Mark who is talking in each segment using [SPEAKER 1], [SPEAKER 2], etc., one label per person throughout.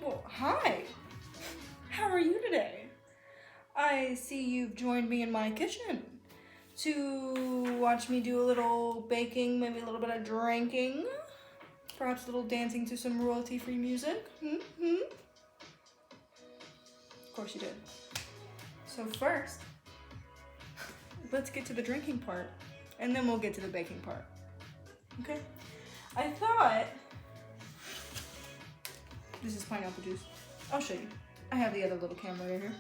[SPEAKER 1] Well, hi. How are you today? I see you've joined me in my kitchen to watch me do a little baking, maybe a little bit of drinking, perhaps a little dancing to some royalty-free music. Of course you did. So first, let's get to the drinking part, and then we'll get to the baking part. Okay? I thought this is pineapple juice. I'll show you. I have the other little camera right here.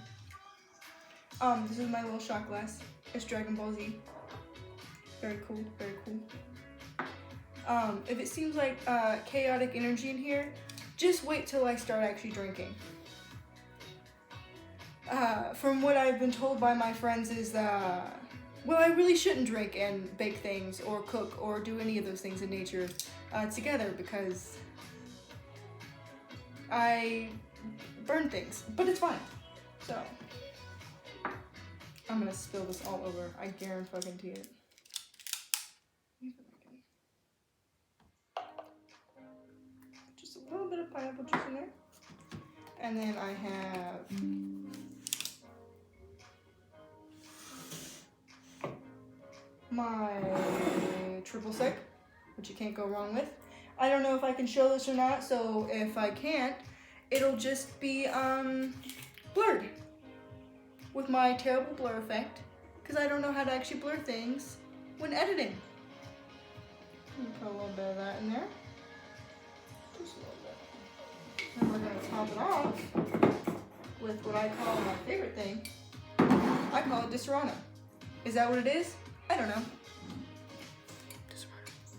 [SPEAKER 1] This is my little shot glass. It's Dragon Ball Z. Very cool, very cool. If it seems like chaotic energy in here, just wait till I start actually drinking. From what I've been told by my friends is well, I really shouldn't drink and bake things or cook or do any of those things in nature together because I burn things, but it's fine. So, I'm gonna spill this all over. I guarantee it. Just a little bit of pineapple juice in there. And then I have my triple sec, which you can't go wrong with. I don't know if I can show this or not, so if I can't, it'll just be blurred with my terrible blur effect, because I don't know how to actually blur things when editing. Put a little bit of that in there. Just a little bit. And we're going to top it off with what I call my favorite thing. I call it Disaronno. Is that what it is? I don't know.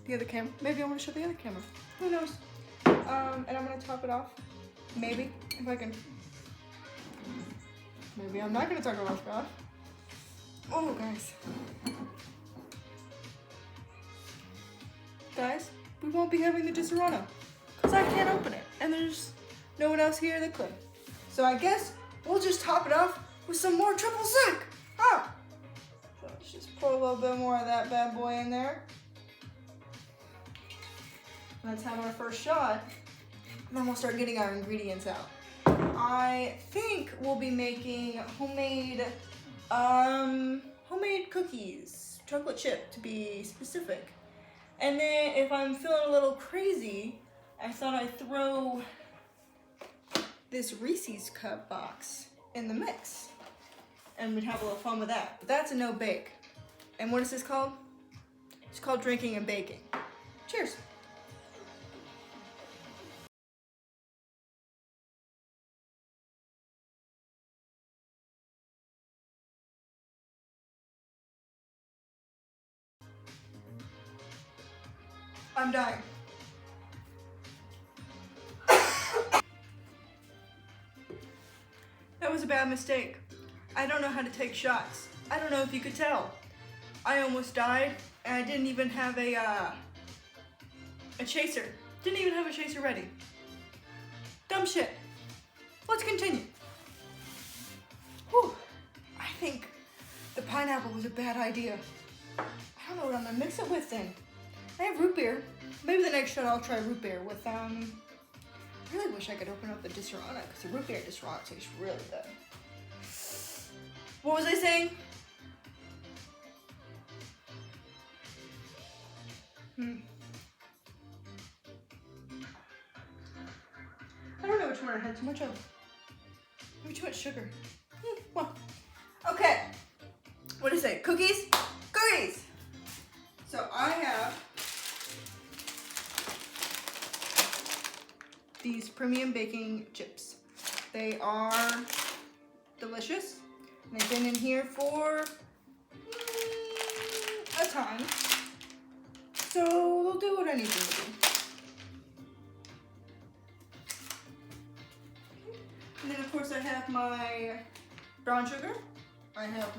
[SPEAKER 1] The other camera. Maybe I want to show the other camera. Who knows? And I'm going to top it off. Maybe, if I can. Maybe I'm not going to talk about God. Oh, guys. Guys, we won't be having the Disaronno because I can't open it. And there's no one else here that could. So I guess we'll just top it off with some more triple sec. Huh? So let's just pour a little bit more of that bad boy in there. Let's have our first shot. And then we'll start getting our ingredients out. I think we'll be making homemade cookies, chocolate chip to be specific. And then if I'm feeling a little crazy, I thought I'd throw this Reese's cup box in the mix. And we'd have a little fun with that. But that's a no bake. And what is this called? It's called drinking and baking. Cheers. I'm dying. That was a bad mistake. I don't know how to take shots. I don't know if you could tell. I almost died, and I didn't even have a chaser. Didn't even have a chaser ready. Dumb shit. Let's continue. Whew. I think the pineapple was a bad idea. I don't know what I'm gonna mix it with then. I have root beer. Maybe the next shot I'll try root beer with, I really wish I could open up the Disaronno, because the root beer Disaronno tastes really good. What was I saying? I don't know which one I had too much of. Maybe too much sugar. Well, okay. What is it? Cookies? Cookies! So I have these premium baking chips. They are delicious. They've been in here for a time. So they'll do what I need them to do. And then of course I have my brown sugar. I have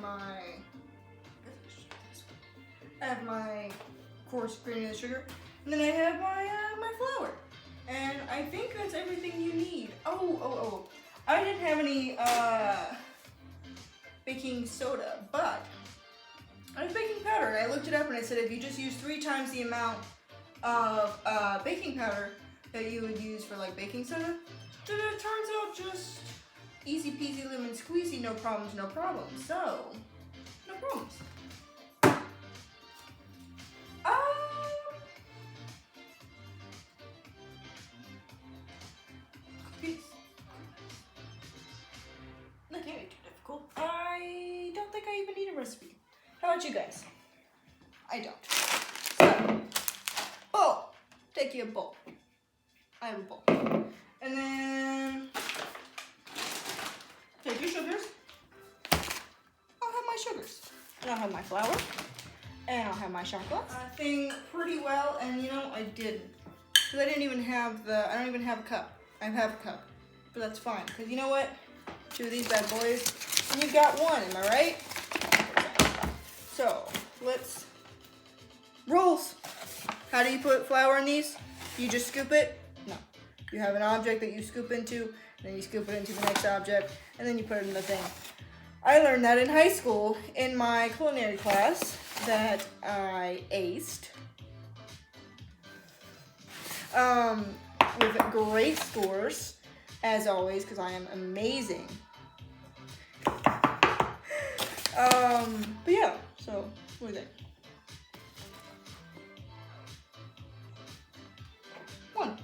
[SPEAKER 1] my coarse granulated sugar. And then I have my flour. And I think that's everything you need. Oh. I didn't have any baking soda, but I have baking powder. I looked it up and it said if you just use 3 times the amount of baking powder that you would use for like baking soda, it turns out just easy peasy lemon squeezy, no problems, no problems. So, no problems. Cookies. That can't be too difficult. I don't think I even need a recipe. How about you guys? I don't. So, bowl. Take you a bowl. I have a bowl. And then take your sugars. I'll have my sugars. And I'll have my flour. And I'll have my chocolate. Thing pretty well, and you know, I didn't. Because I don't even have a cup. I have a cup. But that's fine. Because you know what? 2 of these bad boys. And you've got 1, am I right? So, let's rolls. How do you put flour in these? You just scoop it? No. You have an object that you scoop into, and then you scoop it into the next object, and then you put it in the thing. I learned that in high school in my culinary class that I aced. With great scores, as always, because I am amazing. But yeah, so what do you think? 1.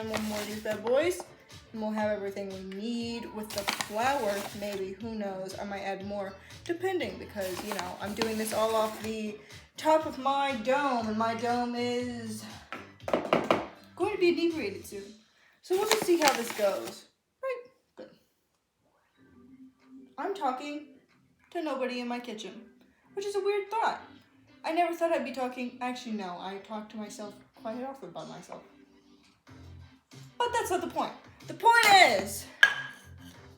[SPEAKER 1] One more of these bad boys, and we'll have everything we need with the flour. Maybe, who knows? I might add more, depending, because you know I'm doing this all off the top of my dome, and my dome is going to be inebriated soon. So we'll just see how this goes. Right? Good. I'm talking to nobody in my kitchen, which is a weird thought. I never thought I'd be talking. Actually, no, I talk to myself quite often by myself. But that's not the point. The point is,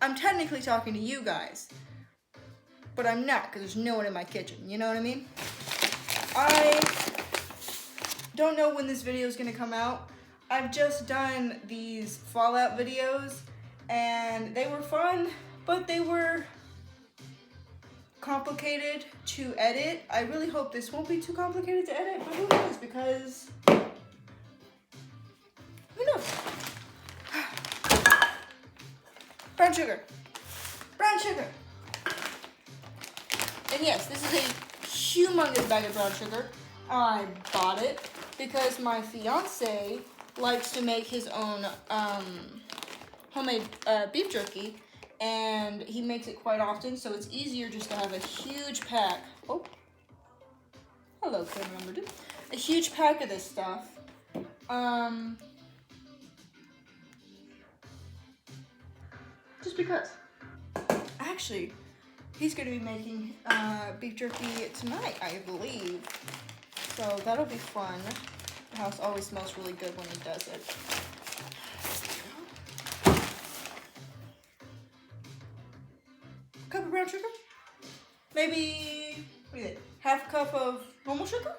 [SPEAKER 1] I'm technically talking to you guys, but I'm not because there's no one in my kitchen. You know what I mean? I don't know when this video is going to come out. I've just done these Fallout videos, and they were fun, but they were complicated to edit. I really hope this won't be too complicated to edit, but who knows, because who knows? Brown sugar. Brown sugar. And yes, this is a humongous bag of brown sugar. I bought it because my fiance likes to make his own homemade beef jerky, and he makes it quite often, so it's easier just to have a huge pack. Oh, hello, camera number 2. A huge pack of this stuff. Just because. Actually, he's going to be making beef jerky tonight, I believe. So that'll be fun. The house always smells really good when he does it. Cup of brown sugar? Maybe, what do you think? Half a cup of normal sugar?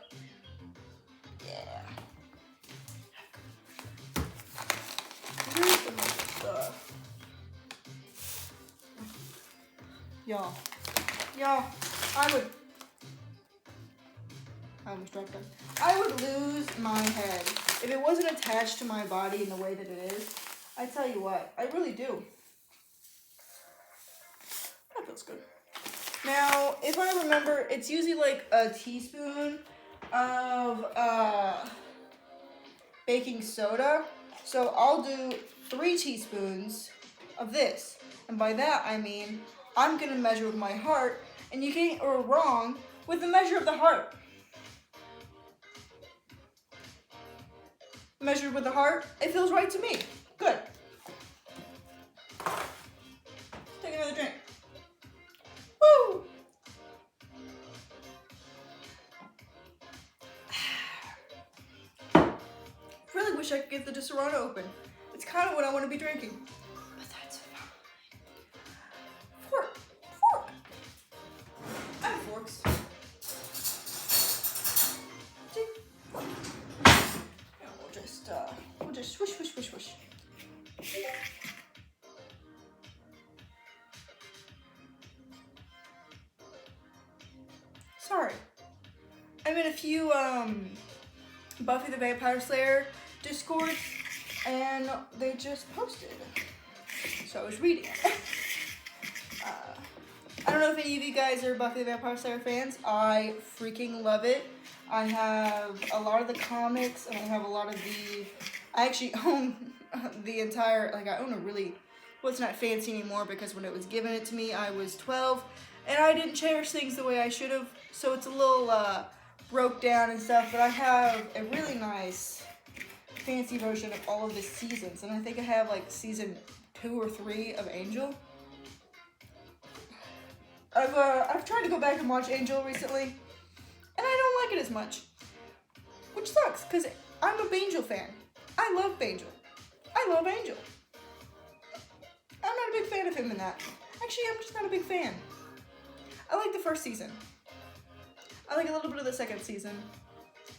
[SPEAKER 1] Yeah. Here's the most stuff. Y'all, I almost dropped them. I would lose my head if it wasn't attached to my body in the way that it is. I tell you what, I really do. That feels good. Now, if I remember, it's usually like a teaspoon of baking soda. So I'll do 3 teaspoons of this. And by that, I mean, I'm gonna measure with my heart, and you can't go wrong with the measure of the heart. Measured with the heart, it feels right to me. Good. Take another drink. Woo! Really wish I could get the Disaronno open. It's kind of what I want to be drinking. But that's fine. Fork. I have forks. We'll just swish. Sorry. I'm in a few Buffy the Vampire Slayer Discord, and they just posted. So I was reading it. I don't know if any of you guys are Buffy the Vampire Slayer fans. I freaking love it. I have a lot of the comics, and I have a lot of I actually own the entire, I own a really, well, it's not fancy anymore because when it was given it to me, I was 12, and I didn't cherish things the way I should have, so it's a little broke down and stuff, but I have a really nice fancy version of all of the seasons, and I think I have season 2 or 3 of Angel. I've tried to go back and watch Angel recently, and I don't like it as much, which sucks, because I'm a Bangel fan. I love Bangel. I love Angel. I'm not a big fan of him in that. Actually, I'm just not a big fan. I like the first season. I like a little bit of the second season. And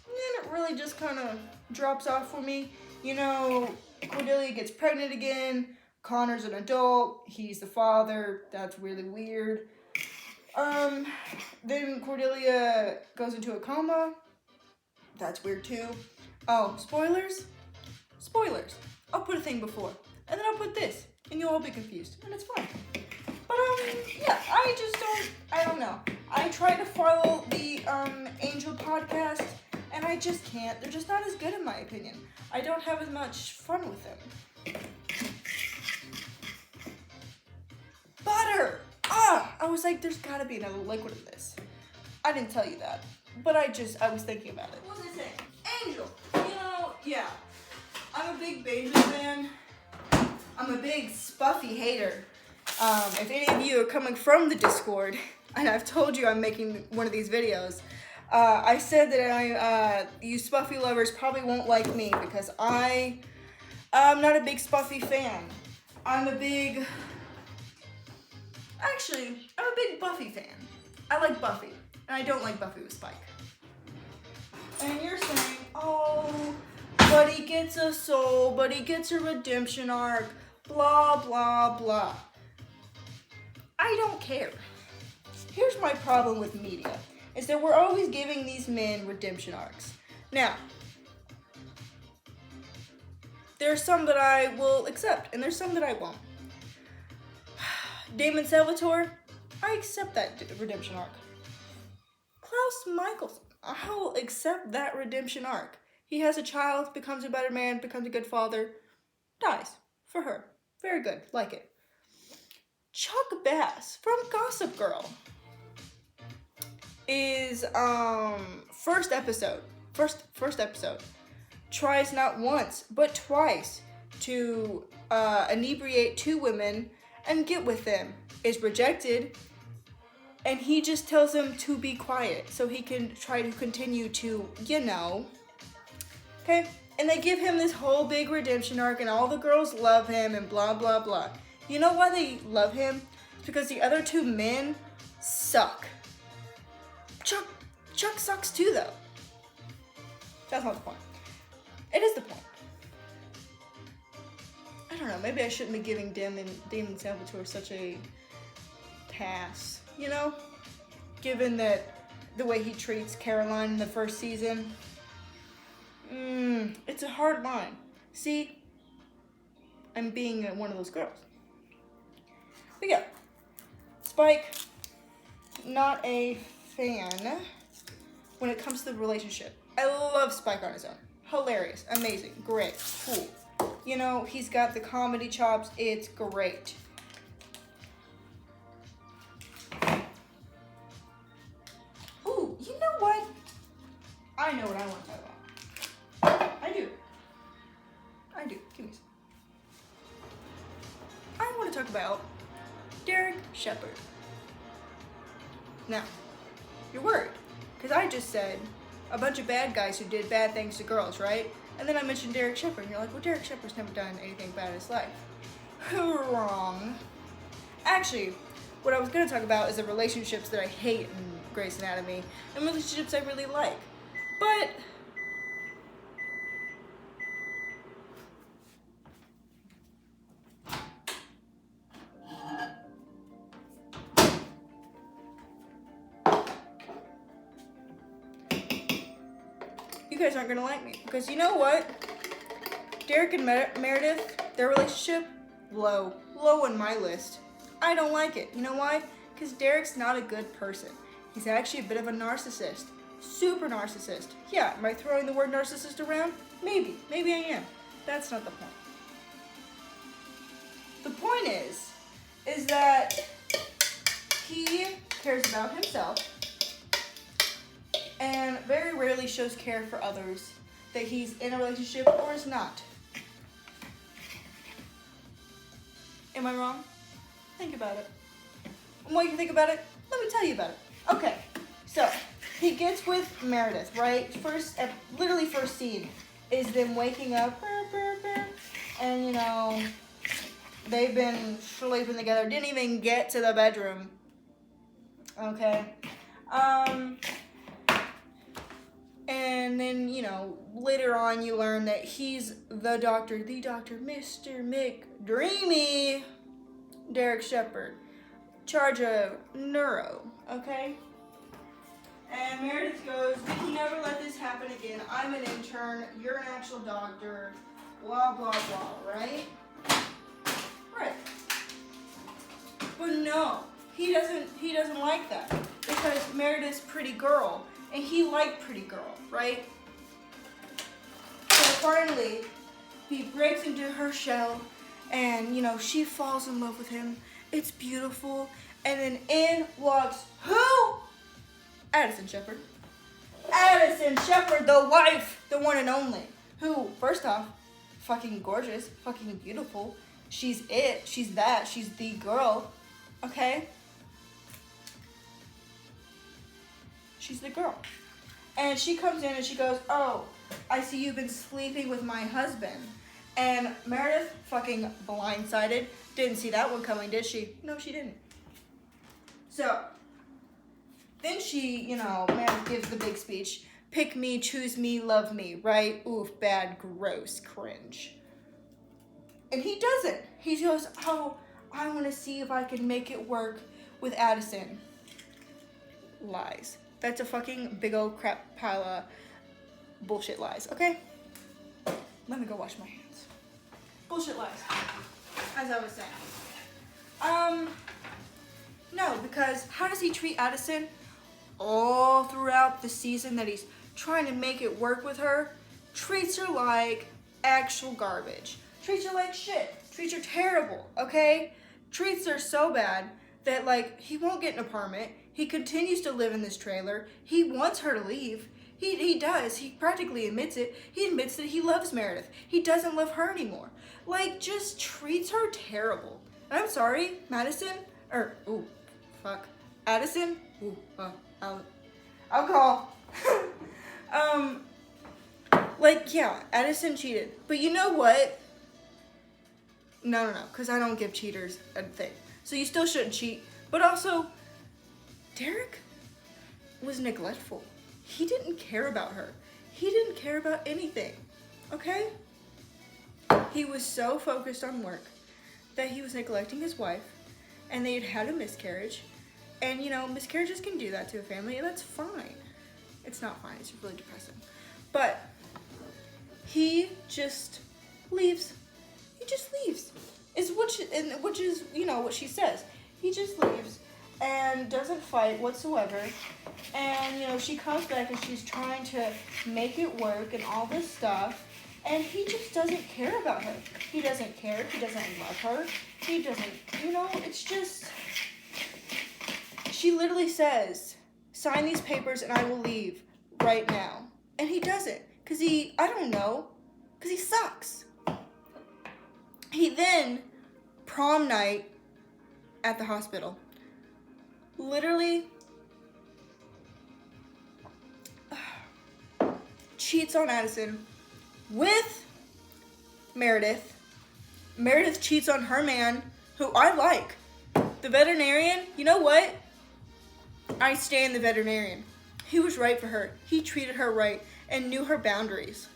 [SPEAKER 1] then it really just kind of drops off for me. You know, Cordelia gets pregnant again. Connor's an adult. He's the father. That's really weird. Then Cordelia goes into a coma. That's weird too. Oh, spoilers? Spoilers. I'll put a thing before. And then I'll put this. And you'll all be confused. And it's fine. But, yeah, I don't know. I try to follow the, Angel podcast, and I just can't. They're just not as good in my opinion. I don't have as much fun with them. Butter! I was like, there's gotta be another liquid in this. I didn't tell you that, but I was thinking about it. What was I saying? Angel! You know, yeah. I'm a big Bangel fan. I'm a big Spuffy hater. If any of you are coming from the Discord, and I've told you I'm making one of these videos, I said that you Spuffy lovers probably won't like me because I'm not a big Spuffy fan. I'm a big Buffy fan. I like Buffy, and I don't like Buffy with Spike. And you're saying, oh, but he gets a soul, but he gets a redemption arc, blah, blah, blah. I don't care. Here's my problem with media, is that we're always giving these men redemption arcs. Now, there's some that I will accept, and there's some that I won't. Damon Salvatore, I accept that redemption arc. Klaus Mikaelson, I'll accept that redemption arc. He has a child, becomes a better man, becomes a good father, dies for her. Very good, like it. Chuck Bass from Gossip Girl is first episode tries not once but twice to inebriate 2 women and get with them, is rejected, and he just tells them to be quiet so he can try to continue to, okay? And they give him this whole big redemption arc and all the girls love him and blah, blah, blah. You know why they love him? It's because the other 2 men suck. Chuck sucks too, though. That's not the point. It is the point. I don't know, maybe I shouldn't be giving Damon Salvatore such a pass, you know? Given that the way he treats Caroline in the first season. It's a hard line. See, I'm being one of those girls. But yeah, Spike, not a fan when it comes to the relationship. I love Spike on his own. Hilarious, amazing, great, cool. You know, he's got the comedy chops, it's great. Ooh, you know what? I know what I want to talk about. I do. Give me some. I want to talk about Derek Shepherd. Now, you're worried, because I just said a bunch of bad guys who did bad things to girls, right? And then I mentioned Derek Shepherd, and you're like, well, Derek Shepherd's never done anything bad in his life. Wrong. Actually, what I was going to talk about is the relationships that I hate in Grey's Anatomy, and relationships I really like. But you guys aren't gonna like me, because you know what? Derek and Meredith, their relationship, low on my list. I don't like it. You know why? Because Derek's not a good person. He's actually a bit of a narcissist. Super narcissist. Yeah, am I throwing the word narcissist around? Maybe I am. That's not the point. The point is that he cares about himself and very rarely shows care for others that he's in a relationship or is not. Am I wrong? Think about it. And while you think about it, let me tell you about it. Okay, so he gets with Meredith, right? Literally first scene is them waking up, and you know, they've been sleeping together, didn't even get to the bedroom. Okay. And then, you know, later on you learn that he's the doctor, Mr. McDreamy, Derek Shepherd, charge of neuro, okay? And Meredith goes, we can never let this happen again. I'm an intern, you're an actual doctor, blah, blah, blah, right? Right. But no, he doesn't like that because Meredith's pretty girl and he liked pretty girl, right? So finally, he breaks into her shell and, you know, she falls in love with him. It's beautiful. And then in walks who? Addison Shepherd. Addison Shepherd, the wife, the one and only. Who, first off, fucking gorgeous, fucking beautiful. She's it. She's that. She's the girl. Okay? She's the girl. And she comes in and she goes, oh, I see you've been sleeping with my husband. And Meredith, fucking blindsided, didn't see that one coming, did she? No, she didn't. So, then she, you know, Meredith gives the big speech. Pick me, choose me, love me, right? Oof, bad, gross, cringe. And he doesn't. He goes, oh, I want to see if I can make it work with Addison. Lies. That's a fucking big old crap pile of bullshit lies, okay? Let me go wash my hands. Bullshit lies, as I was saying. No, because how does he treat Addison? All throughout the season that he's trying to make it work with her, treats her like actual garbage. Treats her like shit. Treats her terrible, okay? Treats her so bad that, like, he won't get an apartment. He continues to live in this trailer. He wants her to leave. He does. He practically admits it. He admits that he loves Meredith. He doesn't love her anymore. Like, just treats her terrible. And I'm sorry, Addison? Alcohol. Like, yeah, Addison cheated. But you know what? No, because I don't give cheaters a thing. So you still shouldn't cheat. But also, Derek was neglectful. He didn't care about her. He didn't care about anything, okay? He was so focused on work that he was neglecting his wife, and they had had a miscarriage. And, you know, miscarriages can do that to a family, and that's fine. It's not fine. It's really depressing. But he just leaves. He just leaves. Which is, you know, what she says. He just leaves and doesn't fight whatsoever. And, you know, she comes back and she's trying to make it work and all this stuff. And he just doesn't care about her. He doesn't care. He doesn't love her. He doesn't, you know, it's just... She literally says, sign these papers and I will leave right now. And he doesn't. Because he sucks. He then, prom night at the hospital, literally cheats on Addison with Meredith. Meredith cheats on her man, who I like. The veterinarian, you know what? I stand the veterinarian. He was right for her. He treated her right and knew her boundaries.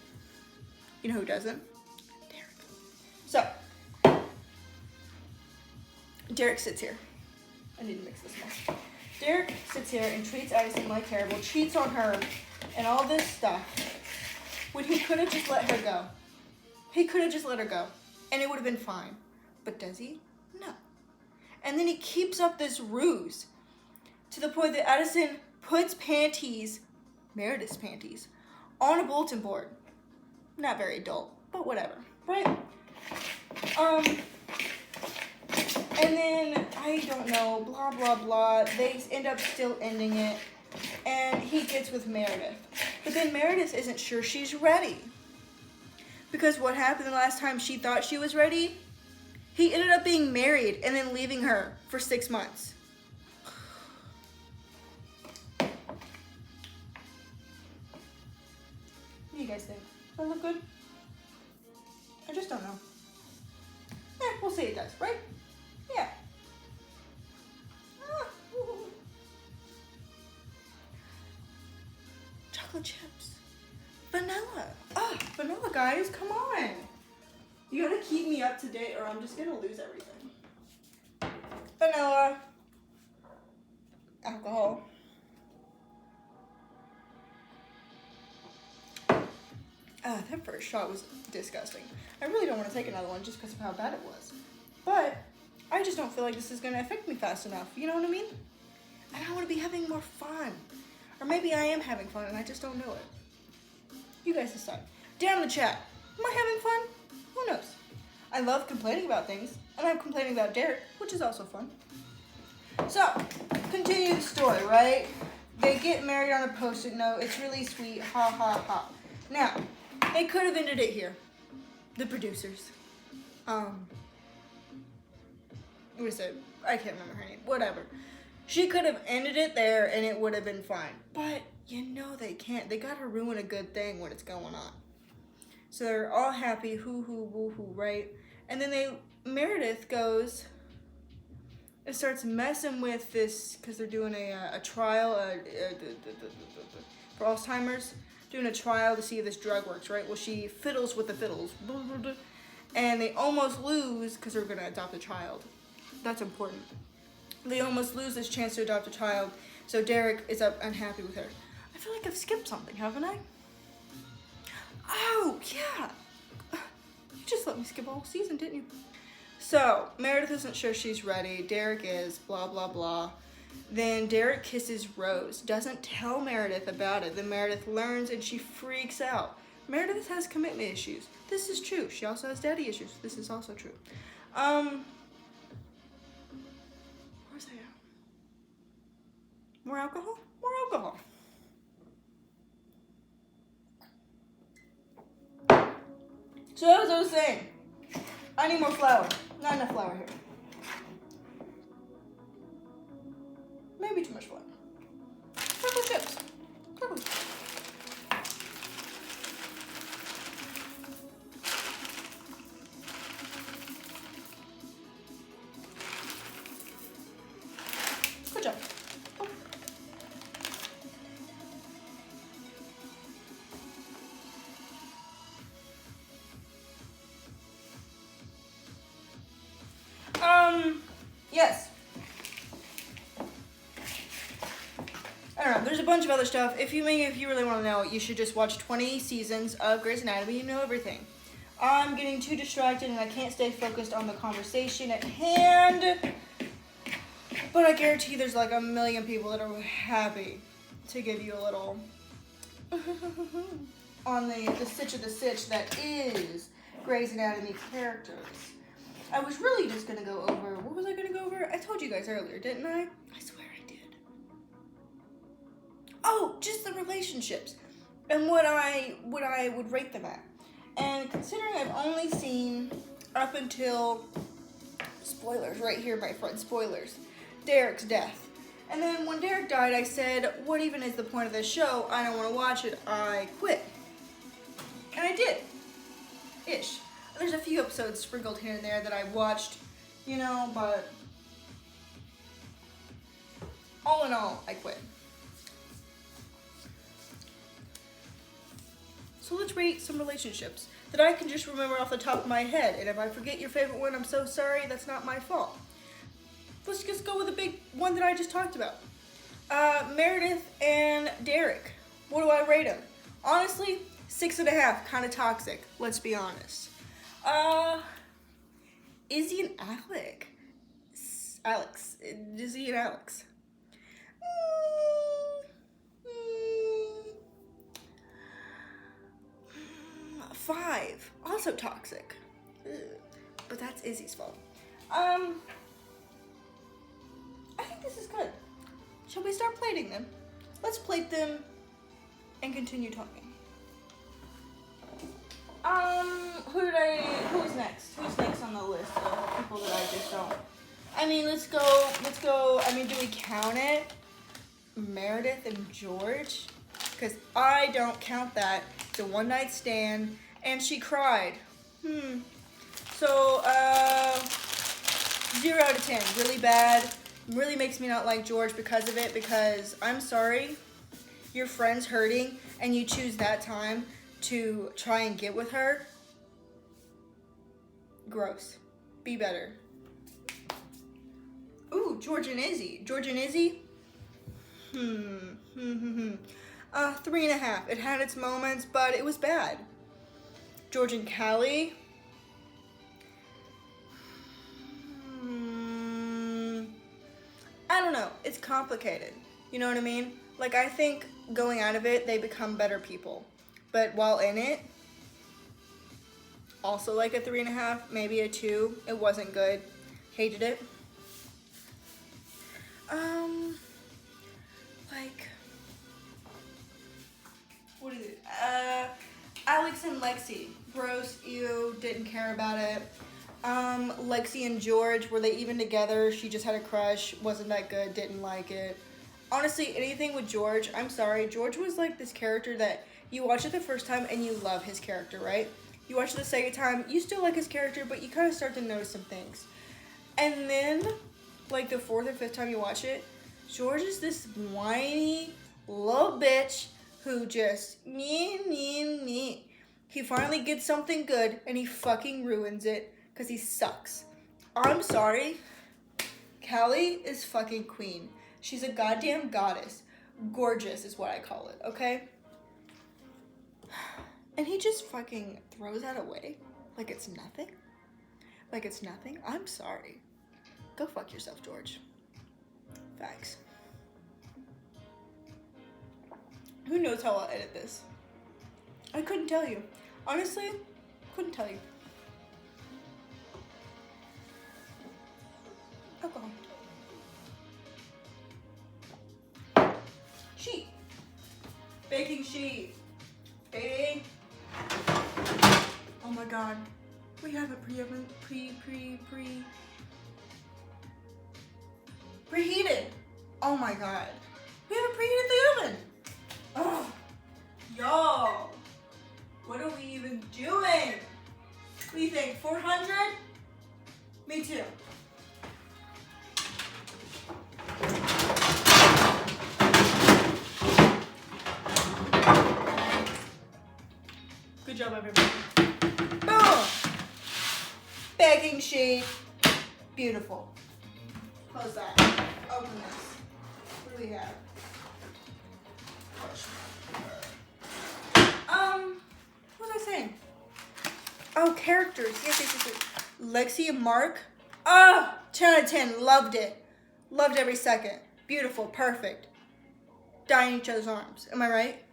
[SPEAKER 1] You know who doesn't? Derek. So, Derek sits here. I need to mix this more. Derek sits here and treats Addison like terrible, cheats on her, and all this stuff, when he could have just let her go. He could have just let her go, and it would have been fine. But does he? No. And then he keeps up this ruse to the point that Addison puts Meredith's panties, on a bulletin board. Not very adult, but whatever, right? And then, I don't know, blah, blah, blah. They end up still ending it, and he gets with Meredith. But then Meredith isn't sure she's ready. Because what happened the last time she thought she was ready? He ended up being married and then leaving her for 6 months. What do you guys think? Does that look good? I just don't know. We'll see it does, right? Yeah. Chocolate chips. Vanilla. Vanilla, guys, come on. You gotta keep me up to date or I'm just gonna lose everything. Vanilla. Alcohol. That first shot was disgusting. I really don't want to take another one just because of how bad it was. But I just don't feel like this is going to affect me fast enough. You know what I mean? And I want to be having more fun. Or maybe I am having fun and I just don't know it. You guys decide. Down in the chat. Am I having fun? Who knows? I love complaining about things. And I'm complaining about Derek, which is also fun. So, continue the story, right? They get married on a post-it note. It's really sweet. Ha, ha, ha. Now, they could have ended it here. The producers. What is it? I can't remember her name. Whatever. She could have ended it there and it would have been fine. But, you know they can't. They gotta ruin a good thing when it's going on. So they're all happy. Hoo-hoo, woo-hoo, right? And then Meredith goes and starts messing with this, because they're doing a trial for Alzheimer's. Doing a trial to see if this drug works, right? Well, she fiddles with the fiddles. And they almost lose because they're going to adopt a child. That's important. They almost lose this chance to adopt a child. So Derek is unhappy with her. I feel like I've skipped something, haven't I? Oh, yeah. You just let me skip a whole season, didn't you? So, Meredith isn't sure she's ready. Derek is, blah, blah, blah. Then Derek kisses Rose, doesn't tell Meredith about it. Then Meredith learns and she freaks out. Meredith has commitment issues. This is true. She also has daddy issues. This is also true. Where's I at? More alcohol? More alcohol. So as I was saying, I need more flour. Not enough flour here. Maybe too much flour. Chocolate chips. Chocolate. Good job. Yes. I don't know, there's a bunch of other stuff. If you really want to know, you should just watch 20 seasons of Grey's Anatomy. You know everything. I'm getting too distracted and I can't stay focused on the conversation at hand. But I guarantee there's like a million people that are happy to give you a little on the stitch of the stitch that is Grey's Anatomy characters. I was really just going to go over, what was I going to go over? I told you guys earlier, didn't I? I swear I did. Oh, just the relationships and what I would rate them at. And considering I've only seen up until, spoilers right here, my friend, spoilers, Derek's death. And then when Derek died, I said, what even is the point of this show? I don't want to watch it. I quit. And I did. Ish. There's a few episodes sprinkled here and there that I watched, you know, but all in all, I quit. So let's rate some relationships that I can just remember off the top of my head. And if I forget your favorite one, I'm so sorry. That's not my fault. Let's just go with the big one that I just talked about. Meredith and Derek. What do I rate them? Honestly, 6.5. Kind of toxic. Let's be honest. Izzy and Alex. Izzy and Alex. 5. Also toxic. Ugh. But that's Izzy's fault. I think this is good. Shall we start plating them? Let's plate them and continue talking. Who's next? Who's next on the list of people that I just don't? I mean, let's go, I mean, do we count it? Meredith and George? Because I don't count that. It's a one night stand, and she cried. So, 0 out of 10, really bad. Really makes me not like George because of it, because I'm sorry, your friend's hurting, and you choose that time to try and get with her. Gross. Be better. Ooh, George and Izzy. 3.5. It had its moments, but it was bad. George and Callie. I don't know. It's complicated. You know what I mean? Like, I think going out of it, they become better people. But while in it, also like a 3.5, maybe a 2. It wasn't good. Hated it. Like, what is it? Alex and Lexi. Gross, ew, didn't care about it. Lexi and George, were they even together? She just had a crush, wasn't that good, didn't like it. Honestly, anything with George, I'm sorry. George was like this character that you watch it the first time and you love his character, right? You watch it the second time, you still like his character, but you kind of start to notice some things. And then, like the 4th or 5th time you watch it, George is this whiny little bitch who just me. He finally gets something good and he fucking ruins it because he sucks. I'm sorry. Callie is fucking queen. She's a goddamn goddess. Gorgeous is what I call it, okay? And he just fucking throws that away like it's nothing. Like it's nothing. I'm sorry. Go fuck yourself, George. Facts. Who knows how I'll edit this? I couldn't tell you. Honestly, couldn't tell you. Alcohol. Sheet. Baking sheet. Baking. Oh my god. We haven't preheated. Oh my god. We haven't preheated the oven. Oh, y'all. What are we even doing? What do you think? 400? Me too. Good job, everybody. Boom! Baking sheet. Beautiful. Close that. Open this. What do we have? What was I saying? Oh, characters. Yes. Lexi and Mark. 10 out of 10. Loved it. Loved every second. Beautiful. Perfect. Die in each other's arms. Am I right?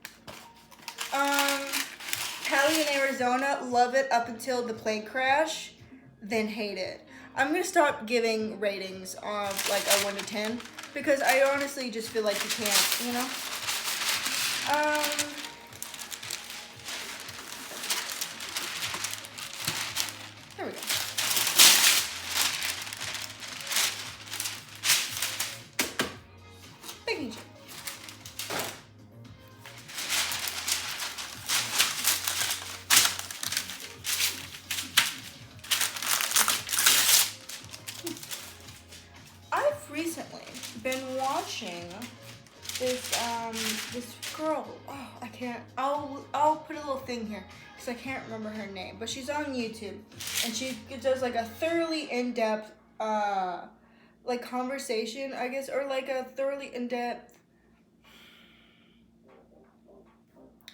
[SPEAKER 1] Callie in Arizona. Love it up until the plane crash. Then hate it. I'm going to stop giving ratings of like a 1 to 10. Because I honestly just feel like you can't, you know? There we go. Baking sheet. I've recently been watching this girl. Oh, I can't. I'll put a little thing here because I can't remember her name, but she's on YouTube and she does like a thoroughly in-depth like conversation, I guess, or like a thoroughly in-depth,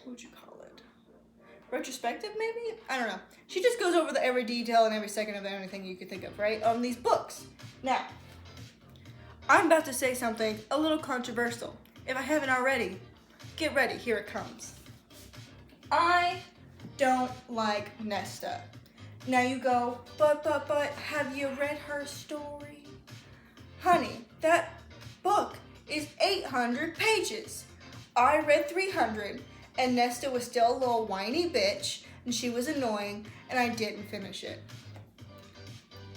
[SPEAKER 1] what would you call it? retrospective, maybe? I don't know. She just goes over every detail and every second of anything you could think of, right? On these books. Now, I'm about to say something a little controversial. If I haven't already, get ready, here it comes. I don't like Nesta. Now you go, but, have you read her story? Honey, that book is 800 pages. I read 300, and Nesta was still a little whiny bitch, and she was annoying, and I didn't finish it.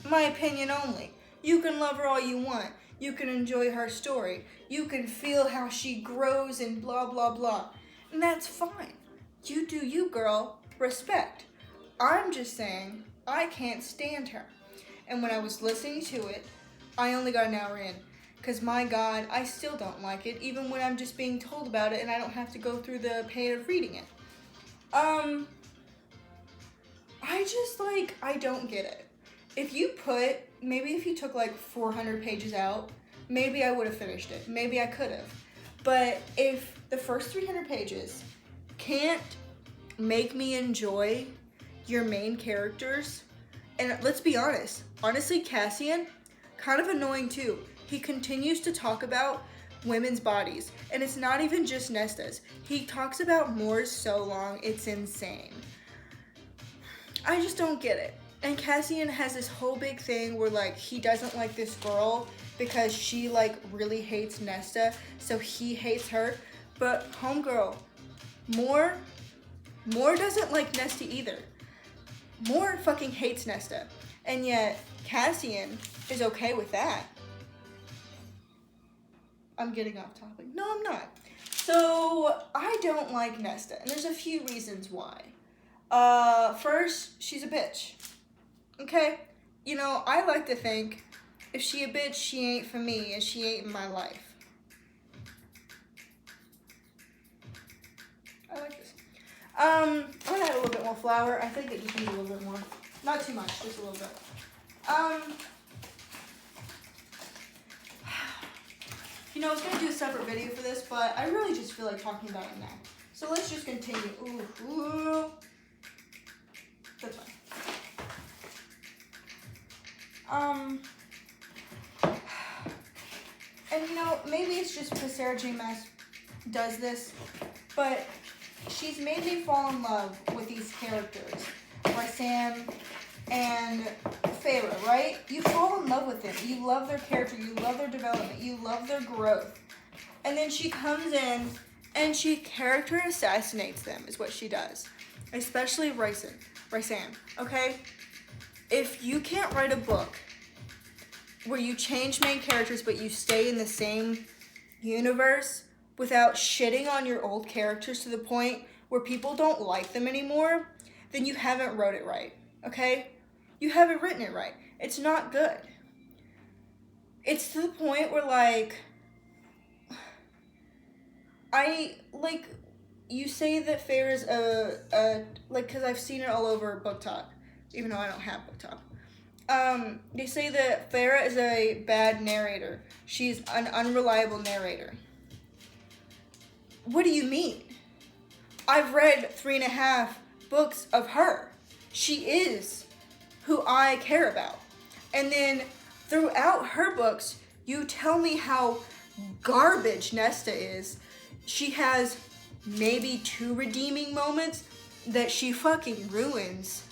[SPEAKER 1] My opinion only. You can love her all you want. You can enjoy her story. You can feel how she grows and blah, blah, blah. And that's fine. You do you, girl. Respect. I'm just saying, I can't stand her. And when I was listening to it, I only got an hour in. Because my God, I still don't like it, even when I'm just being told about it and I don't have to go through the pain of reading it. I don't get it. Maybe if you took like 400 pages out, maybe I would have finished it. Maybe I could have. But if the first 300 pages can't make me enjoy your main characters, and let's be honest, honestly, Cassian, kind of annoying too. He continues to talk about women's bodies, and it's not even just Nesta's. He talks about Moore's so long, it's insane. I just don't get it. And Cassian has this whole big thing where like he doesn't like this girl because she like really hates Nesta, so he hates her. But homegirl, Moore doesn't like Nesta either. Moore fucking hates Nesta, and yet Cassian is okay with that. I'm getting off topic. No, I'm not. So I don't like Nesta, and there's a few reasons why. First, she's a bitch. Okay? You know, I like to think if she a bitch, she ain't for me, and she ain't in my life. I like this. I'm gonna add a little bit more flour. I think it just needs a little bit more. Not too much, just a little bit. You know, I was gonna do a separate video for this, but I really just feel like talking about it now. So let's just continue. Ooh. That's fine. And you know, maybe it's just because Sarah J. Maas does this, but she's made me fall in love with these characters, Rysam and Feyre, right? You fall in love with them. You love their character. You love their development. You love their growth. And then she comes in and she character assassinates them is what she does. Especially Rysam, okay? If you can't write a book where you change main characters but you stay in the same universe without shitting on your old characters to the point where people don't like them anymore, then you haven't wrote it right, okay? You haven't written it right. It's not good. It's to the point where, like, you say that Feyre's because I've seen it all over BookTok, even though I don't have BookTok. They say that Feyre is a bad narrator. She's an unreliable narrator. What do you mean? I've read 3.5 books of her. She is who I care about. And then throughout her books, you tell me how garbage Nesta is. She has maybe 2 redeeming moments that she fucking ruins.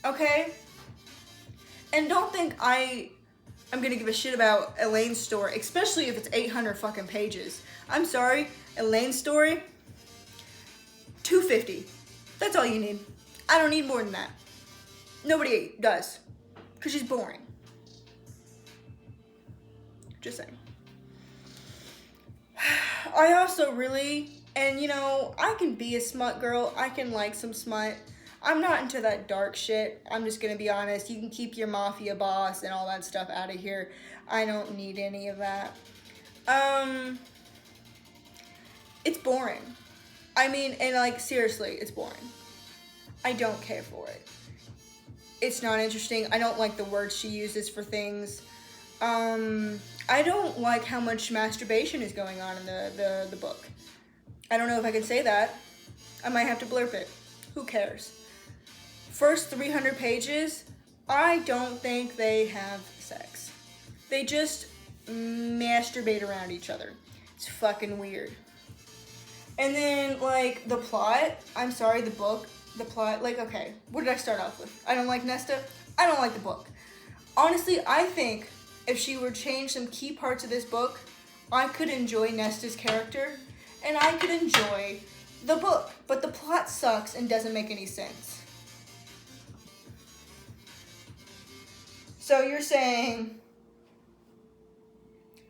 [SPEAKER 1] Okay? And don't think I'm gonna give a shit about Elaine's story, especially if it's 800 fucking pages. I'm sorry, Elaine's story, 250. That's all you need. I don't need more than that. Nobody does, because she's boring. Just saying. I also really, and you know, I can be a smut girl. I can like some smut. I'm not into that dark shit. I'm just gonna be honest. You can keep your mafia boss and all that stuff out of here. I don't need any of that. It's boring. I mean, and like, seriously, it's boring. I don't care for it. It's not interesting. I don't like the words she uses for things. I don't like how much masturbation is going on in the book. I don't know if I can say that. I might have to blurp it. Who cares? First 300 pages, I don't think they have sex. They just masturbate around each other. It's fucking weird. And then, like, the plot, I'm sorry, the plot, like, okay, what did I start off with? I don't like Nesta. I don't like the book. Honestly, I think if she were to change some key parts of this book, I could enjoy Nesta's character, and I could enjoy the book. But the plot sucks and doesn't make any sense. So you're saying,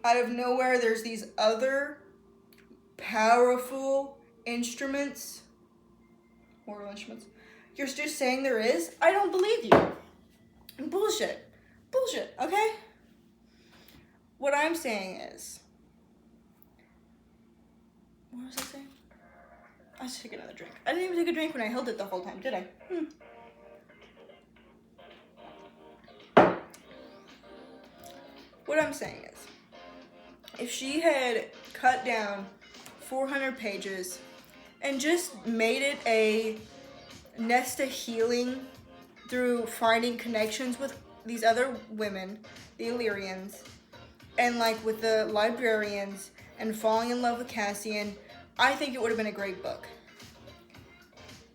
[SPEAKER 1] out of nowhere, there's these other powerful instruments, mortal instruments. You're just saying there is? I don't believe you. Bullshit. Bullshit, okay? What I'm saying is, what was I saying? I should take another drink. I didn't even take a drink when I held it the whole time, did I? What I'm saying is, if she had cut down 400 pages and just made it a Nesta healing through finding connections with these other women, the Illyrians, and like with the librarians, and falling in love with Cassian, I think it would have been a great book.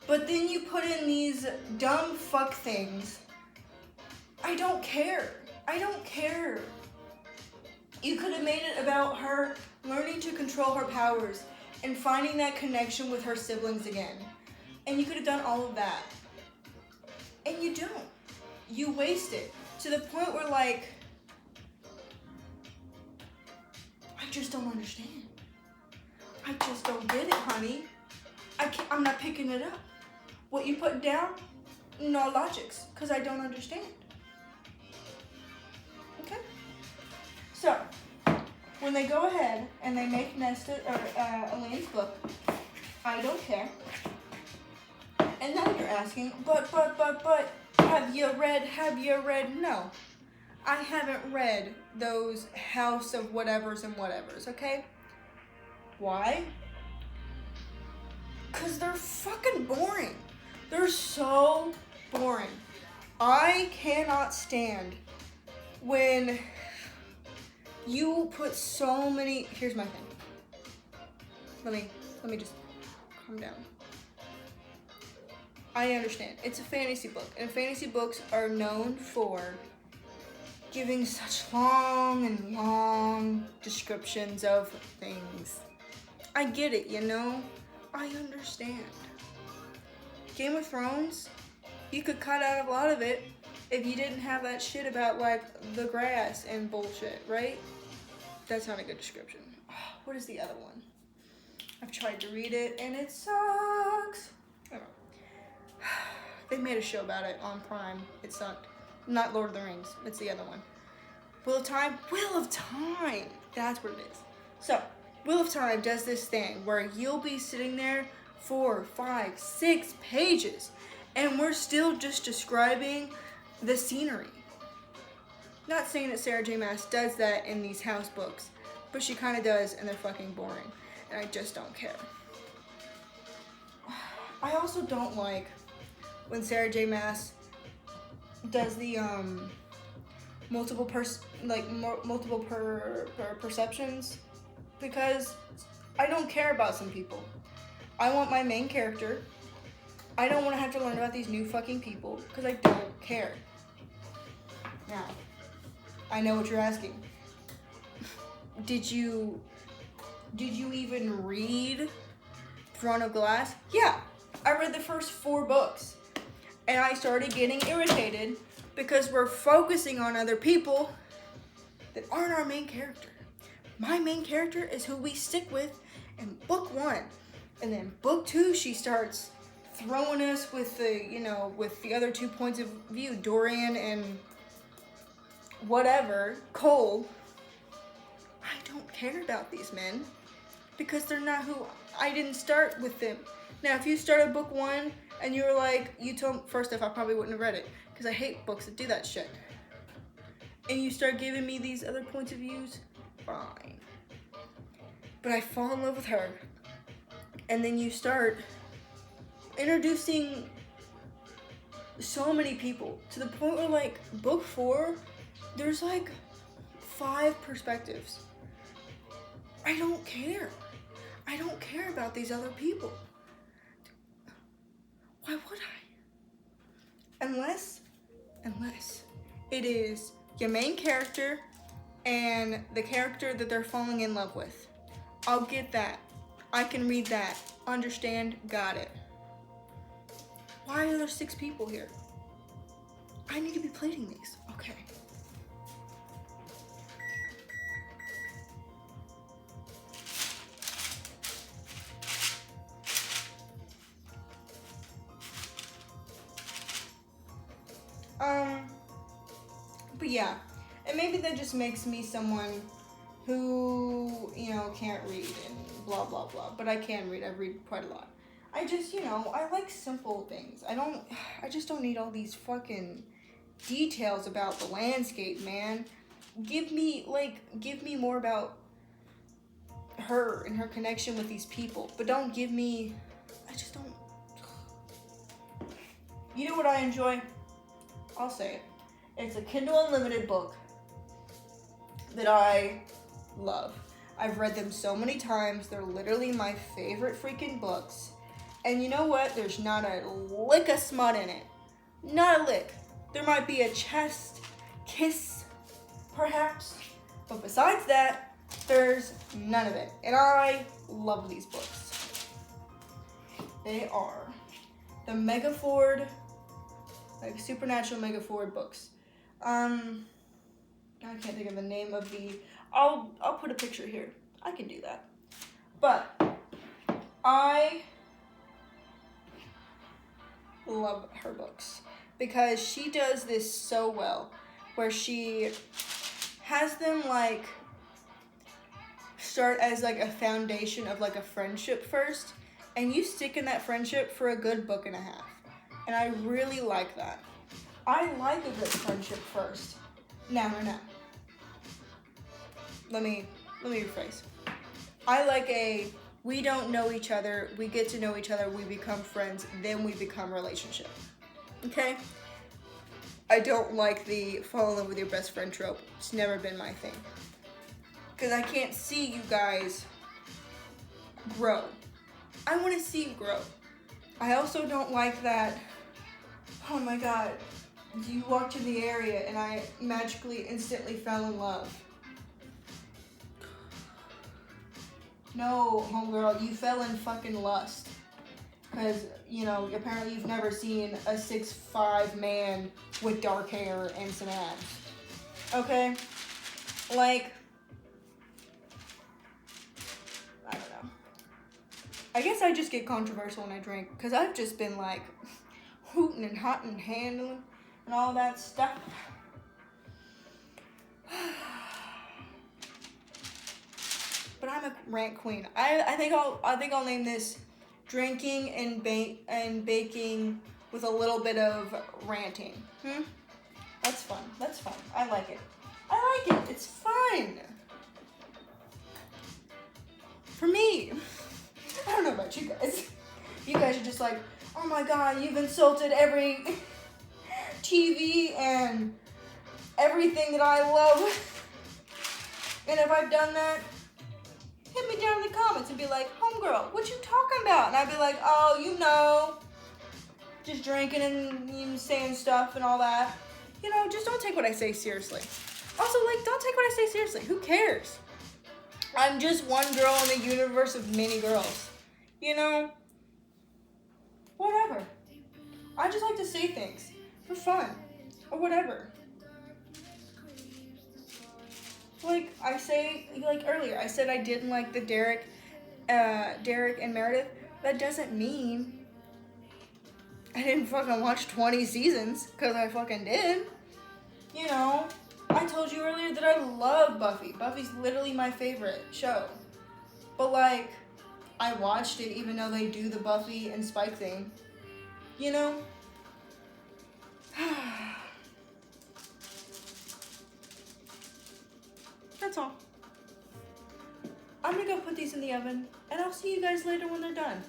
[SPEAKER 1] But then you put in these dumb fuck things. I don't care. I don't care. You could have made it about her learning to control her powers and finding that connection with her siblings again. And you could have done all of that. And you don't. You waste it to the point where, like, I just don't understand. I just don't get it, honey. I'm not picking it up. What you put down, no logics, because I don't understand. Okay? So, when they go ahead and they make Nesta, or Elaine's book, I don't care. And now you're asking, but, have you read? No. I haven't read those House of Whatevers and Whatevers, okay? Why? Because they're fucking boring. They're so boring. I cannot stand when you put so many, here's my thing. Let me just calm down. I understand. It's a fantasy book, and fantasy books are known for giving such long descriptions of things. I get it, you know? I understand. Game of Thrones, you could cut out a lot of it if you didn't have that shit about, like, the grass and bullshit, right? That's not a good description. What is the other one? I've tried to read it, and it sucks. I don't know. They made a show about it on Prime. It sucked. Not Lord of the Rings. It's the other one. Wheel of Time? Wheel of Time! That's what it is. So, Wheel of Time does this thing where you'll be sitting there 4, 5, 6 pages, and we're still just describing the scenery. Not saying that Sarah J. Maas does that in these house books, but she kind of does, and they're fucking boring, and I just don't care. I also don't like when Sarah J. Maas does the multiple perceptions, because I don't care about some people. I want my main character. I don't want to have to learn about these new fucking people because I don't care. Now, I know what you're asking. Did you even read Throne of Glass? Yeah, I read the first 4 books, and I started getting irritated because we're focusing on other people that aren't our main character. My main character is who we stick with in book 1, and then book 2 she starts throwing us with the other 2 points of view, Dorian and whatever, Cole. I don't care about these men because they're not who I didn't start with them. Now, if you started book 1 and you were like, first off, I probably wouldn't have read it because I hate books that do that shit. And you start giving me these other points of views, fine. But I fall in love with her. And then you start, introducing so many people to the point where, like, book 4, there's like 5 perspectives. I don't care. I don't care about these other people. Why would I? Unless it is your main character and the character that they're falling in love with. I'll get that. I can read that. Understand, got it. Why are there 6 people here? I need to be plating these. Okay. But yeah, and maybe that just makes me someone who, you know, can't read and blah, blah, blah. But I can read. I read quite a lot. I just, you know, I like simple things. I just don't need all these fucking details about the landscape, man. Give me more about her and her connection with these people. But don't give me, I just don't. You know what I enjoy? I'll say it. It's a Kindle Unlimited book that I love. I've read them so many times. They're literally my favorite freaking books. And you know what? There's not a lick of smut in it. Not a lick. There might be a chest kiss, perhaps. But besides that, there's none of it. And I love these books. They are the Megaford, like Supernatural Megaford books. I can't think of the name of the, I'll put a picture here. I can do that. But I love her books because she does this so well, where she has them like start as like a foundation of like a friendship first, and you stick in that friendship for a good book and a half. And I really like that. I like a good friendship first. No. Let me rephrase. I like we don't know each other, we get to know each other, we become friends, then we become relationship. Okay? I don't like the fall in love with your best friend trope. It's never been my thing. Because I can't see you guys grow. I want to see you grow. I also don't like that, oh my god, you walked in the area and I magically instantly fell in love. No, homegirl, you fell in fucking lust. Because, you know, apparently you've never seen a 6'5" man with dark hair and some abs. Okay? Like, I don't know. I guess I just get controversial when I drink. Because I've just been like hooting and hotting and handling and all that stuff. But I'm a rant queen. I think I'll name this drinking and baking with a little bit of ranting. That's fun. That's fun. I like it. I like it. It's fun. For me. I don't know about you guys. You guys are just like, oh my god, you've insulted every TV and everything that I love. And if I've done that, hit me down in the comments and be like, homegirl, what you talking about? And I'd be like, oh, you know, just drinking and saying stuff and all that. You know, just don't take what I say seriously. Also, like, don't take what I say seriously. Who cares? I'm just one girl in the universe of many girls. You know? Whatever. I just like to say things for fun or whatever. Like I say, like earlier, I said I didn't like the Derek and Meredith. That doesn't mean I didn't fucking watch 20 seasons, because I fucking did. You know, I told you earlier that I love Buffy. Buffy's literally my favorite show. But like, I watched it even though they do the Buffy and Spike thing. You know? That's all. I'm gonna go put these in the oven, and I'll see you guys later when they're done.